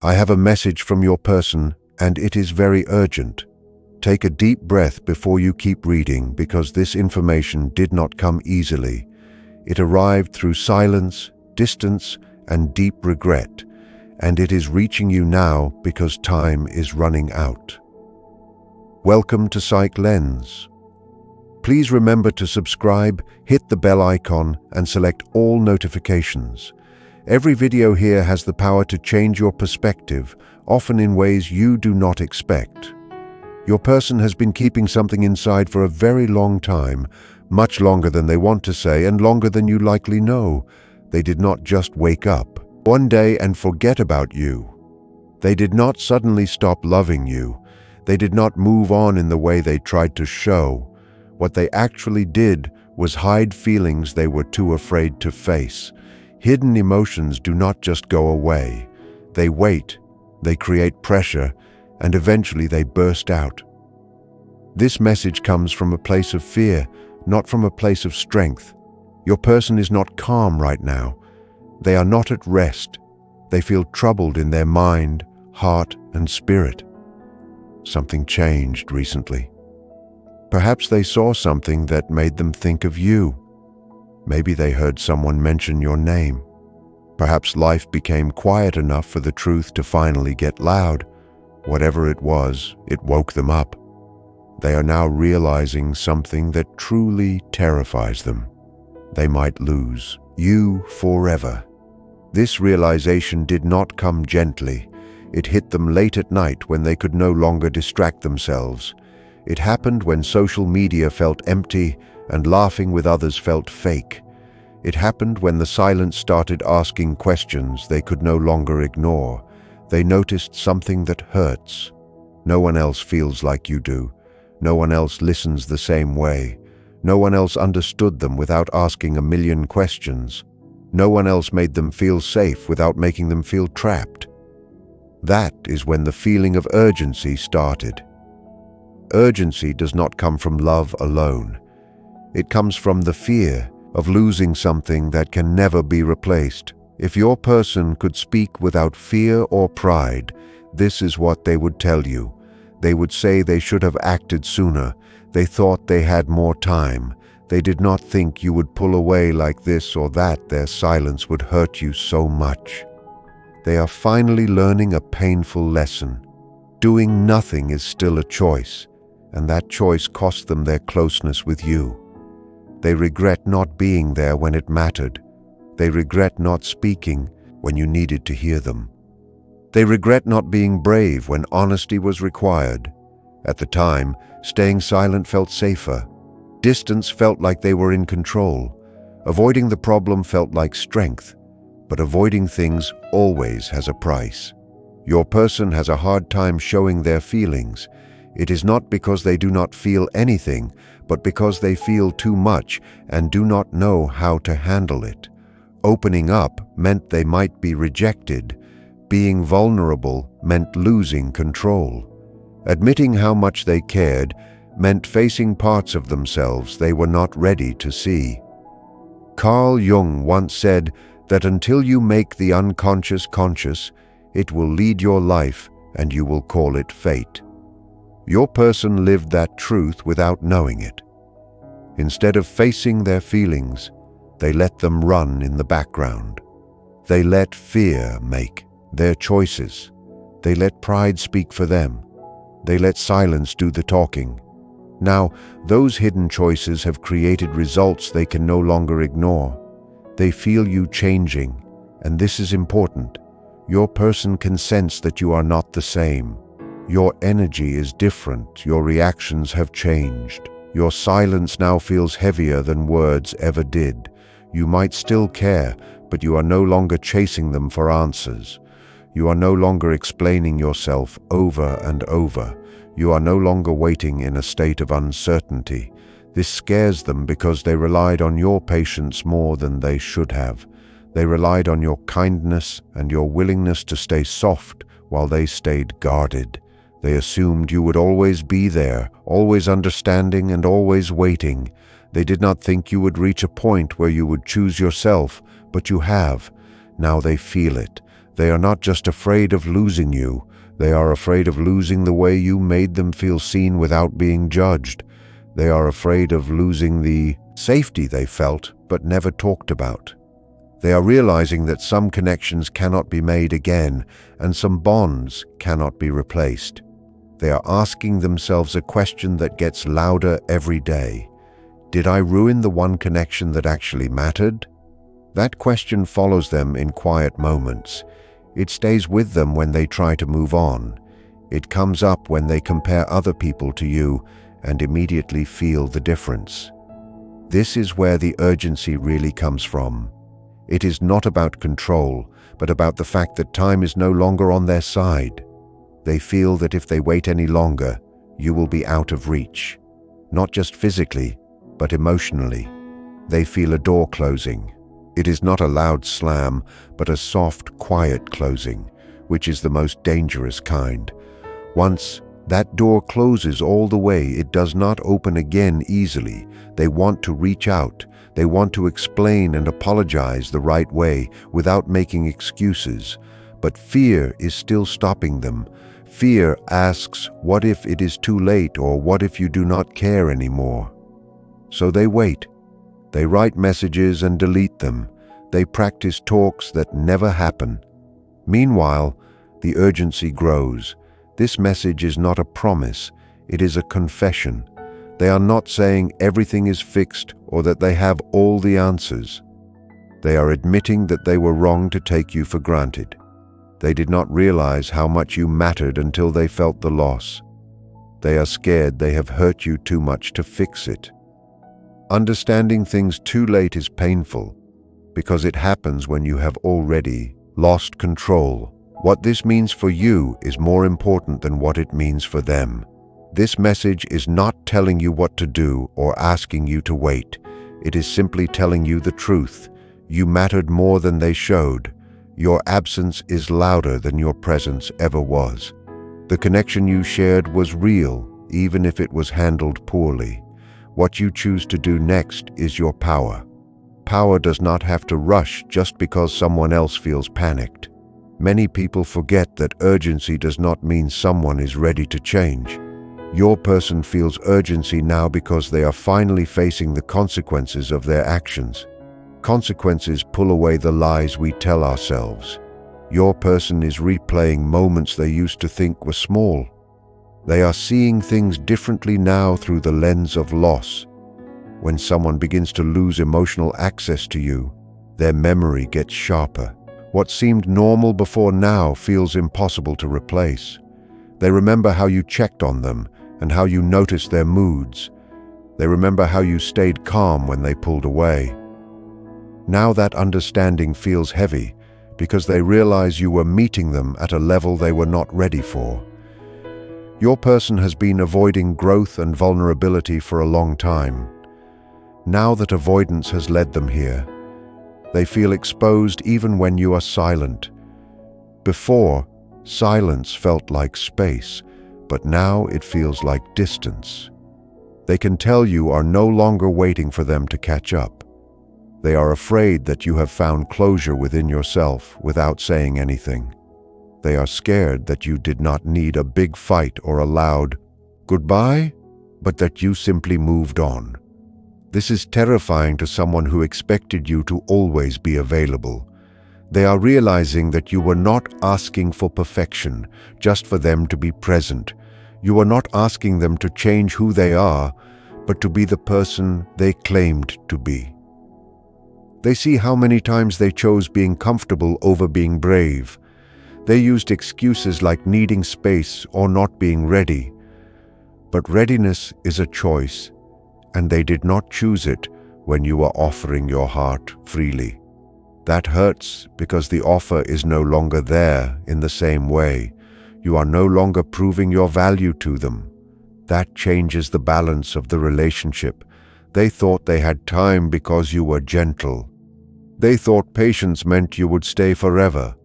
I have a message from your person, and it is very urgent. Take a deep breath before you keep reading, because this information did not come easily. It arrived through silence, distance, and deep regret, and it is reaching you now because time is running out. Welcome to Psych Lens. Please remember to subscribe, hit the bell icon, and select all notifications. Every video here has the power to change your perspective, often in ways you do not expect. Your person has been keeping something inside for a very long time, much longer than they want to say and longer than you likely know. They did not just wake up one day and forget about you. They did not suddenly stop loving you. They did not move on in the way they tried to show. What they actually did was hide feelings they were too afraid to face. Hidden emotions do not just go away. They wait, they create pressure, and eventually they burst out. This message comes from a place of fear, not from a place of strength. Your person is not calm right now. They are not at rest. They feel troubled in their mind, heart, and spirit. Something changed recently. Perhaps they saw something that made them think of you. Maybe they heard someone mention your name. Perhaps life became quiet enough for the truth to finally get loud. Whatever it was, it woke them up. They are now realizing something that truly terrifies them. They might lose you forever. This realization did not come gently. It hit them late at night when they could no longer distract themselves. It happened when social media felt empty and laughing with others felt fake. It happened when the silence started asking questions they could no longer ignore. They noticed something that hurts. No one else feels like you do. No one else listens the same way. No one else understood them without asking a million questions. No one else made them feel safe without making them feel trapped. That is when the feeling of urgency started. Urgency does not come from love alone. It comes from the fear of losing something that can never be replaced. If your person could speak without fear or pride, this is what they would tell you. They would say they should have acted sooner. They thought they had more time. They did not think you would pull away like this or that. Their silence would hurt you so much. They are finally learning a painful lesson. Doing nothing is still a choice, and that choice cost them their closeness with you. They regret not being there when it mattered. They regret not speaking when you needed to hear them. They regret not being brave when honesty was required. At the time, staying silent felt safer. Distance felt like they were in control. Avoiding the problem felt like strength. But avoiding things always has a price. Your person has a hard time showing their feelings. It is not because they do not feel anything, but because they feel too much and do not know how to handle it. Opening up meant they might be rejected. Being vulnerable meant losing control. Admitting how much they cared meant facing parts of themselves they were not ready to see. Carl Jung once said that until you make the unconscious conscious, it will lead your life and you will call it fate. Your person lived that truth without knowing it. Instead of facing their feelings, they let them run in the background. They let fear make their choices. They let pride speak for them. They let silence do the talking. Now, those hidden choices have created results they can no longer ignore. They feel you changing, and this is important. Your person can sense that you are not the same. Your energy is different. Your reactions have changed. Your silence now feels heavier than words ever did. You might still care, but you are no longer chasing them for answers. You are no longer explaining yourself over and over. You are no longer waiting in a state of uncertainty. This scares them because they relied on your patience more than they should have. They relied on your kindness and your willingness to stay soft while they stayed guarded. They assumed you would always be there, always understanding and always waiting. They did not think you would reach a point where you would choose yourself, but you have. Now they feel it. They are not just afraid of losing you, they are afraid of losing the way you made them feel seen without being judged. They are afraid of losing the safety they felt but never talked about. They are realizing that some connections cannot be made again and some bonds cannot be replaced. They are asking themselves a question that gets louder every day. Did I ruin the one connection that actually mattered? That question follows them in quiet moments. It stays with them when they try to move on. It comes up when they compare other people to you and immediately feel the difference. This is where the urgency really comes from. It is not about control, but about the fact that time is no longer on their side. They feel that if they wait any longer, you will be out of reach. Not just physically, but emotionally. They feel a door closing. It is not a loud slam, but a soft, quiet closing, which is the most dangerous kind. Once that door closes all the way, it does not open again easily. They want to reach out. They want to explain and apologize the right way without making excuses. But fear is still stopping them. Fear asks, what if it is too late, or what if you do not care anymore? So they wait. They write messages and delete them. They practice talks that never happen. Meanwhile, the urgency grows. This message is not a promise, it is a confession. They are not saying everything is fixed or that they have all the answers. They are admitting that they were wrong to take you for granted. They did not realize how much you mattered until they felt the loss. They are scared they have hurt you too much to fix it. Understanding things too late is painful because it happens when you have already lost control. What this means for you is more important than what it means for them. This message is not telling you what to do or asking you to wait. It is simply telling you the truth. You mattered more than they showed. Your absence is louder than your presence ever was. The connection you shared was real, even if it was handled poorly. What you choose to do next is your power. Power does not have to rush just because someone else feels panicked. Many people forget that urgency does not mean someone is ready to change. Your person feels urgency now because they are finally facing the consequences of their actions. Consequences pull away the lies we tell ourselves. Your person is replaying moments they used to think were small. They are seeing things differently now through the lens of loss. When someone begins to lose emotional access to you, their memory gets sharper. What seemed normal before now feels impossible to replace. They remember how you checked on them and how you noticed their moods. They remember how you stayed calm when they pulled away. Now that understanding feels heavy because they realize you were meeting them at a level they were not ready for. Your person has been avoiding growth and vulnerability for a long time. Now that avoidance has led them here, they feel exposed even when you are silent. Before, silence felt like space, but now it feels like distance. They can tell you are no longer waiting for them to catch up. They are afraid that you have found closure within yourself without saying anything. They are scared that you did not need a big fight or a loud goodbye, but that you simply moved on. This is terrifying to someone who expected you to always be available. They are realizing that you were not asking for perfection, just for them to be present. You are not asking them to change who they are, but to be the person they claimed to be. They see how many times they chose being comfortable over being brave. They used excuses like needing space or not being ready. But readiness is a choice, and they did not choose it when you are offering your heart freely. That hurts because the offer is no longer there in the same way. You are no longer proving your value to them. That changes the balance of the relationship. They thought they had time because you were gentle. They thought patience meant you would stay forever.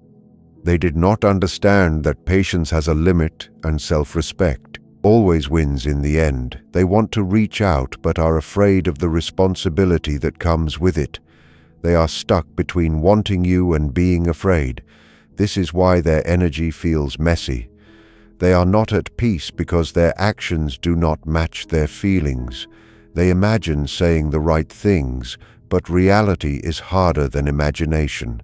They did not understand that patience has a limit and self-respect always wins in the end. They want to reach out but are afraid of the responsibility that comes with it. They are stuck between wanting you and being afraid. This is why their energy feels messy. They are not at peace because their actions do not match their feelings. They imagine saying the right things, but reality is harder than imagination.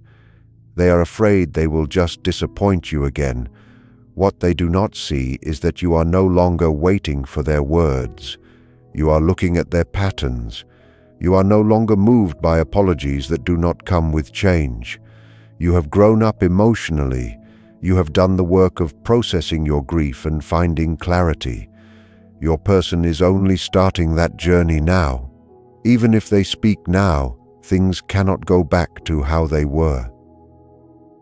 They are afraid they will just disappoint you again. What they do not see is that you are no longer waiting for their words. You are looking at their patterns. You are no longer moved by apologies that do not come with change. You have grown up emotionally. You have done the work of processing your grief and finding clarity. Your person is only starting that journey now. Even if they speak now, things cannot go back to how they were.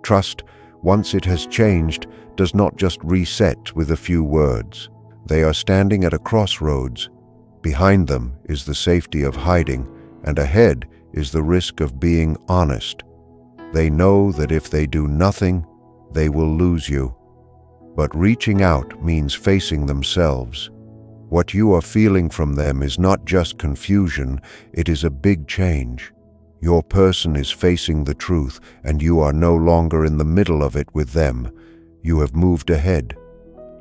Trust, once it has changed, does not just reset with a few words. They are standing at a crossroads. Behind them is the safety of hiding, and ahead is the risk of being honest. They know that if they do nothing, they will lose you. But reaching out means facing themselves. What you are feeling from them is not just confusion, it is a big change. Your person is facing the truth, and you are no longer in the middle of it with them. You have moved ahead.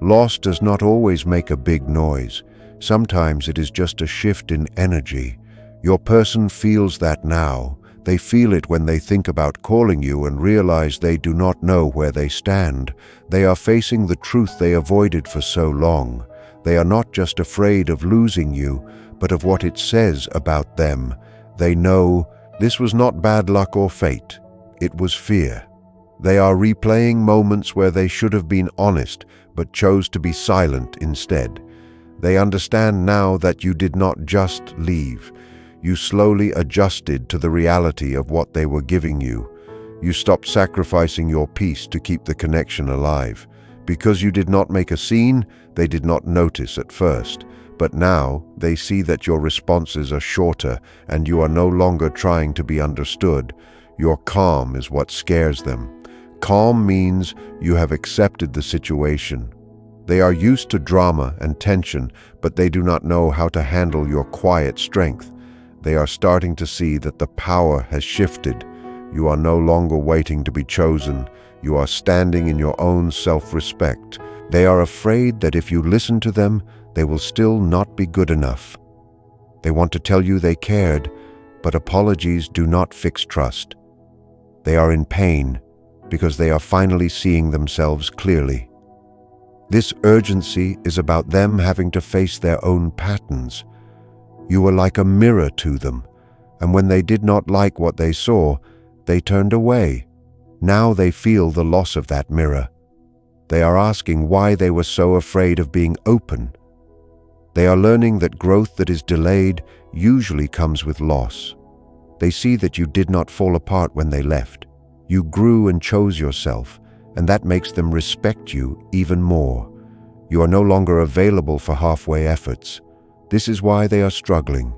Loss does not always make a big noise. Sometimes it is just a shift in energy. Your person feels that now. They feel it when they think about calling you and realize they do not know where they stand. They are facing the truth they avoided for so long. They are not just afraid of losing you, but of what it says about them. They know this was not bad luck or fate. It was fear. They are replaying moments where they should have been honest, but chose to be silent instead. They understand now that you did not just leave. You slowly adjusted to the reality of what they were giving you. You stopped sacrificing your peace to keep the connection alive. Because you did not make a scene, they did not notice at first. But now they see that your responses are shorter and you are no longer trying to be understood. Your calm is what scares them. Calm means you have accepted the situation. They are used to drama and tension, but they do not know how to handle your quiet strength. They are starting to see that the power has shifted. You are no longer waiting to be chosen. You are standing in your own self-respect. They are afraid that if you listen to them, they will still not be good enough. They want to tell you they cared, but apologies do not fix trust. They are in pain because they are finally seeing themselves clearly. This urgency is about them having to face their own patterns. You were like a mirror to them, and when they did not like what they saw, they turned away. Now they feel the loss of that mirror. They are asking why they were so afraid of being open. They are learning that growth that is delayed usually comes with loss. They see that you did not fall apart when they left. You grew and chose yourself, and that makes them respect you even more. You are no longer available for halfway efforts. This is why they are struggling.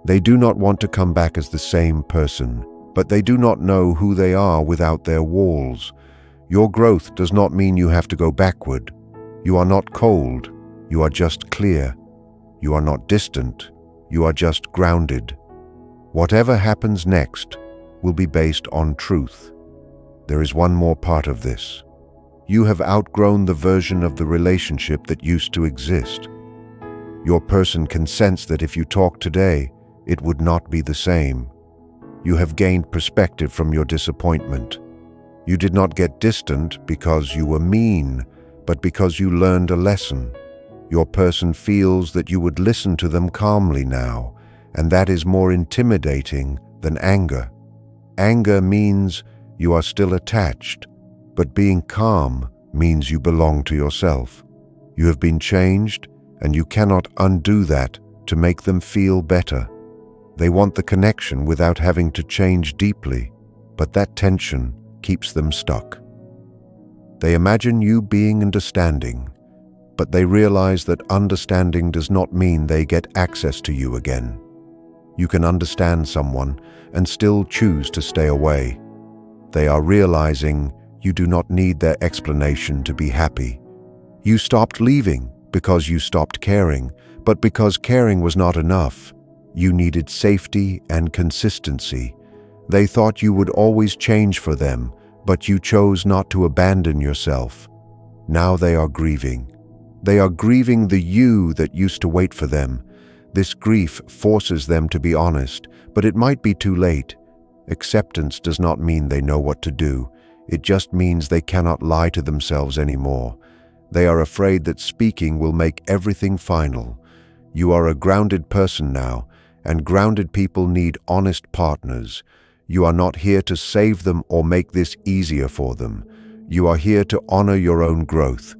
They do not want to come back as the same person, but they do not know who they are without their walls. Your growth does not mean you have to go backward. You are not cold. You are just clear. You are not distant. You are just grounded. Whatever happens next will be based on truth. There is one more part of this. You have outgrown the version of the relationship that used to exist. Your person can sense that if you talk today, it would not be the same. You have gained perspective from your disappointment. You did not get distant because you were mean, but because you learned a lesson. Your person feels that you would listen to them calmly now, and that is more intimidating than anger. Anger means you are still attached, but being calm means you belong to yourself. You have been changed, and you cannot undo that to make them feel better. They want the connection without having to change deeply, but that tension keeps them stuck. They imagine you being understanding, but they realize that understanding does not mean they get access to you again. You can understand someone and still choose to stay away. They are realizing you do not need their explanation to be happy. You stopped leaving because you stopped caring, but because caring was not enough. You needed safety and consistency. They thought you would always change for them, But you chose not to abandon yourself. Now they are grieving. They are grieving the you that used to wait for them. This grief forces them to be honest, but it might be too late. Acceptance does not mean they know what to do. It just means they cannot lie to themselves anymore. They are afraid that speaking will make everything final. You are a grounded person now, and grounded people need honest partners. You are not here to save them or make this easier for them. You are here to honor your own growth.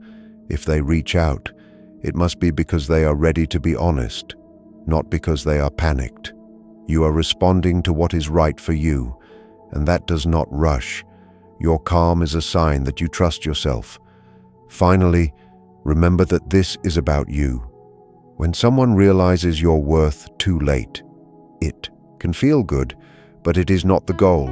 If they reach out, it must be because they are ready to be honest, not because they are panicked. You are responding to what is right for you, and that does not rush. Your calm is a sign that you trust yourself. Finally, remember that this is about you. When someone realizes your worth too late, it can feel good, but it is not the goal.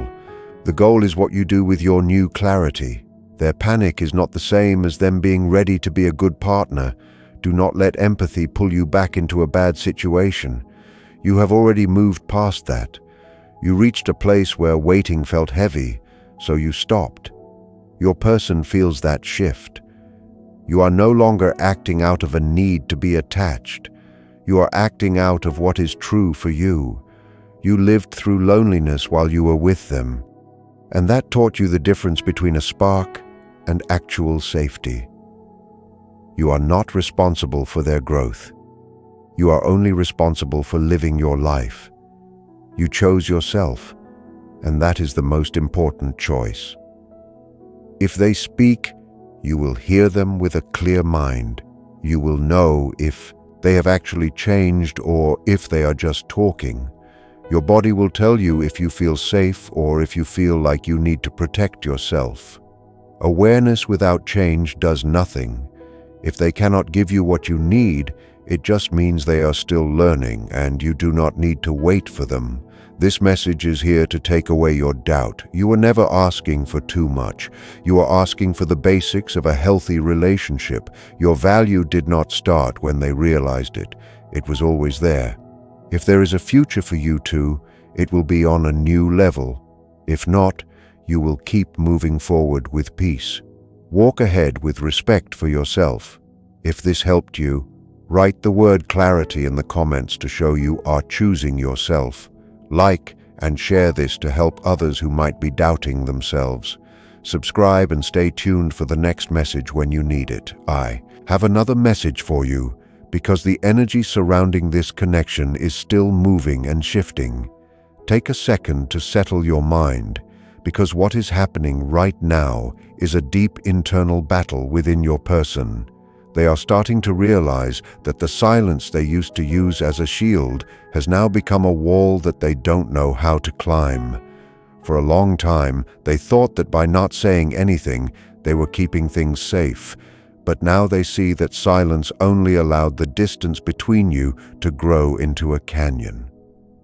The goal is what you do with your new clarity. Their panic is not the same as them being ready to be a good partner. Do not let empathy pull you back into a bad situation. You have already moved past that. You reached a place where waiting felt heavy, so you stopped. Your person feels that shift. You are no longer acting out of a need to be attached. You are acting out of what is true for you. You lived through loneliness while you were with them, and that taught you the difference between a spark and actual safety. You are not responsible for their growth. You are only responsible for living your life. You chose yourself, and that is the most important choice. If they speak, you will hear them with a clear mind. You will know if they have actually changed or if they are just talking. Your body will tell you if you feel safe or if you feel like you need to protect yourself. Awareness without change does nothing. If they cannot give you what you need, it just means they are still learning and you do not need to wait for them. This message is here to take away your doubt. You are never asking for too much. You are asking for the basics of a healthy relationship. Your value did not start when they realized it. It was always there. If there is a future for you two, it will be on a new level. If not, you will keep moving forward with peace. Walk ahead with respect for yourself. If this helped you, write the word clarity in the comments to show you are choosing yourself. Like and share this to help others who might be doubting themselves. Subscribe and stay tuned for the next message when you need it. I have another message for you, because the energy surrounding this connection is still moving and shifting. Take a second to settle your mind, because what is happening right now is a deep internal battle within your person. They are starting to realize that the silence they used to use as a shield has now become a wall that they don't know how to climb. For a long time, they thought that by not saying anything, they were keeping things safe. But now they see that silence only allowed the distance between you to grow into a canyon.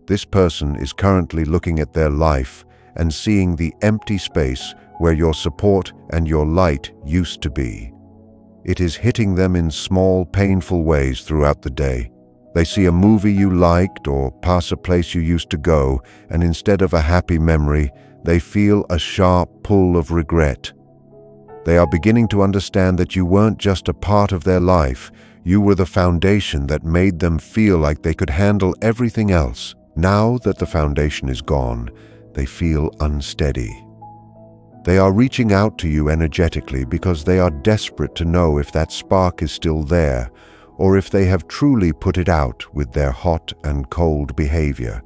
This person is currently looking at their life and seeing the empty space where your support and your light used to be. It is hitting them in small, painful ways throughout the day. They see a movie you liked or pass a place you used to go, and instead of a happy memory, they feel a sharp pull of regret. They are beginning to understand that you weren't just a part of their life, you were the foundation that made them feel like they could handle everything else. Now that the foundation is gone, they feel unsteady. They are reaching out to you energetically because they are desperate to know if that spark is still there, or if they have truly put it out with their hot and cold behavior.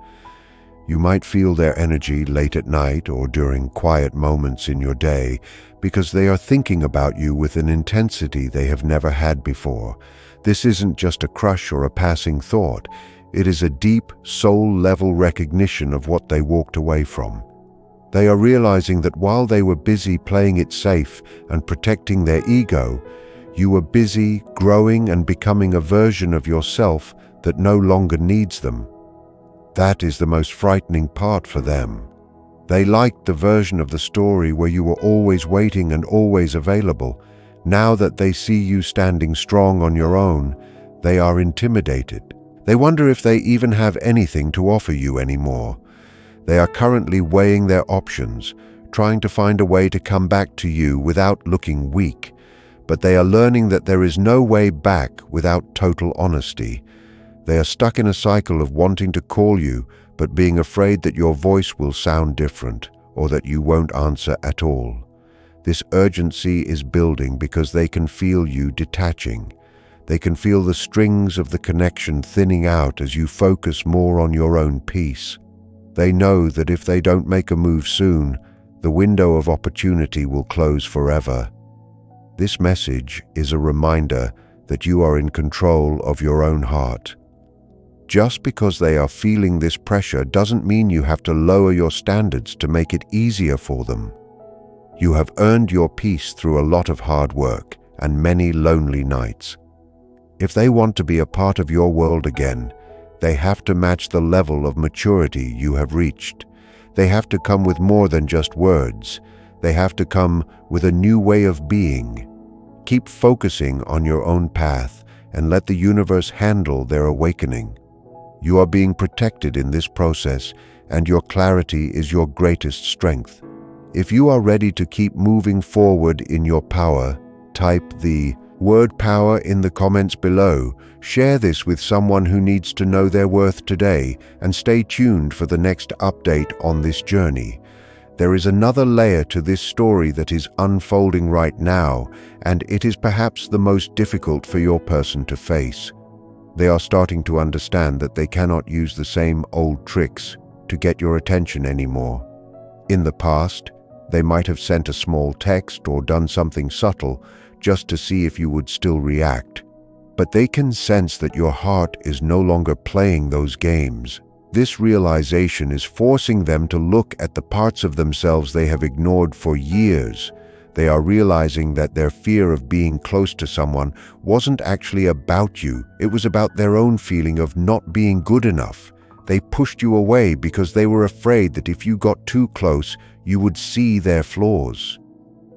You might feel their energy late at night or during quiet moments in your day, because they are thinking about you with an intensity they have never had before. This isn't just a crush or a passing thought. It is a deep, soul-level recognition of what they walked away from. They are realizing that while they were busy playing it safe and protecting their ego, you were busy growing and becoming a version of yourself that no longer needs them. That is the most frightening part for them. They liked the version of the story where you were always waiting and always available. Now that they see you standing strong on your own, they are intimidated. They wonder if they even have anything to offer you anymore. They are currently weighing their options, trying to find a way to come back to you without looking weak, but they are learning that there is no way back without total honesty. They are stuck in a cycle of wanting to call you, but being afraid that your voice will sound different or that you won't answer at all. This urgency is building because they can feel you detaching. They can feel the strings of the connection thinning out as you focus more on your own peace. They know that if they don't make a move soon, the window of opportunity will close forever. This message is a reminder that you are in control of your own heart. Just because they are feeling this pressure doesn't mean you have to lower your standards to make it easier for them. You have earned your peace through a lot of hard work and many lonely nights. If they want to be a part of your world again, they have to match the level of maturity you have reached. They have to come with more than just words. They have to come with a new way of being. Keep focusing on your own path and let the universe handle their awakening. You are being protected in this process, and your clarity is your greatest strength. If you are ready to keep moving forward in your power, type the word power in the comments below. Share this with someone who needs to know their worth today, and stay tuned for the next update on this journey. There is another layer to this story that is unfolding right now, and it is perhaps the most difficult for your person to face. They are starting to understand that they cannot use the same old tricks to get your attention anymore. In the past, they might have sent a small text or done something subtle just to see if you would still react. But they can sense that your heart is no longer playing those games. This realization is forcing them to look at the parts of themselves they have ignored for years. They are realizing that their fear of being close to someone wasn't actually about you. It was about their own feeling of not being good enough. They pushed you away because they were afraid that if you got too close, you would see their flaws.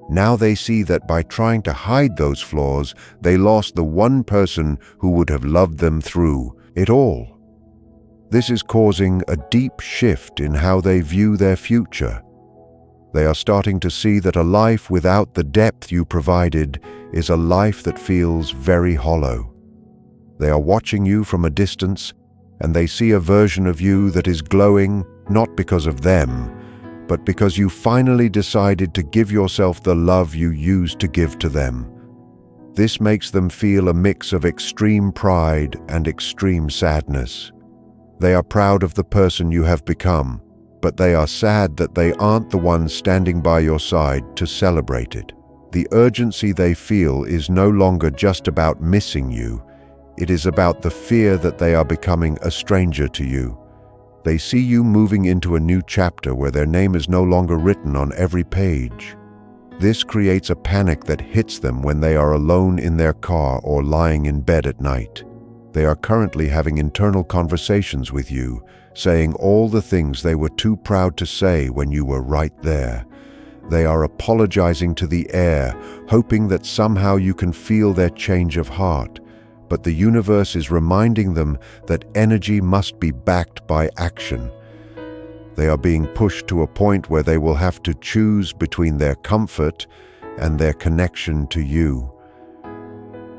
Now they see that by trying to hide those flaws, they lost the one person who would have loved them through it all. This is causing a deep shift in how they view their future. They are starting to see that a life without the depth you provided is a life that feels very hollow. They are watching you from a distance, and they see a version of you that is glowing not because of them, but because you finally decided to give yourself the love you used to give to them. This makes them feel a mix of extreme pride and extreme sadness. They are proud of the person you have become, but they are sad that they aren't the ones standing by your side to celebrate it. The urgency they feel is no longer just about missing you. It is about the fear that they are becoming a stranger to you. They see you moving into a new chapter where their name is no longer written on every page. This creates a panic that hits them when they are alone in their car or lying in bed at night. They are currently having internal conversations with you, saying all the things they were too proud to say when you were right there. They are apologizing to the air, hoping that somehow you can feel their change of heart. But the universe is reminding them that energy must be backed by action. They are being pushed to a point where they will have to choose between their comfort and their connection to you.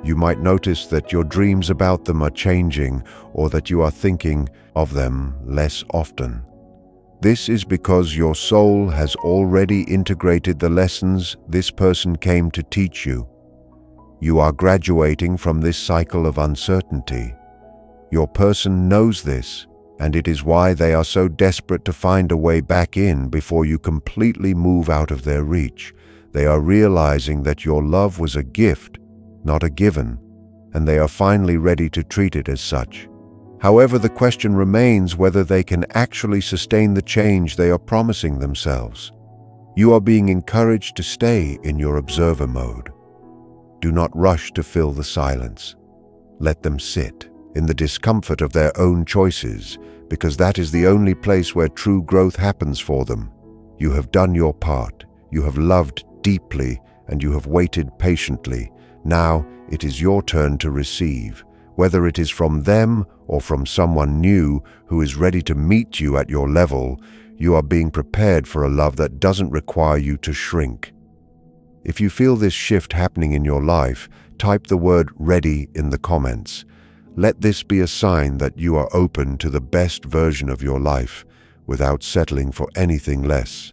You might notice that your dreams about them are changing, or that you are thinking of them less often. This is because your soul has already integrated the lessons this person came to teach you. You are graduating from this cycle of uncertainty. Your person knows this, and it is why they are so desperate to find a way back in before you completely move out of their reach. They are realizing that your love was a gift, not a given, and they are finally ready to treat it as such. However, the question remains whether they can actually sustain the change they are promising themselves. You are being encouraged to stay in your observer mode. Do not rush to fill the silence. Let them sit in the discomfort of their own choices, because that is the only place where true growth happens for them. You have done your part. You have loved deeply, and you have waited patiently. Now it is your turn to receive, whether it is from them or from someone new who is ready to meet you at your level. You are being prepared for a love that doesn't require you to shrink. If you feel this shift happening in your life, type the word "ready" in the comments. Let this be a sign that you are open to the best version of your life without settling for anything less.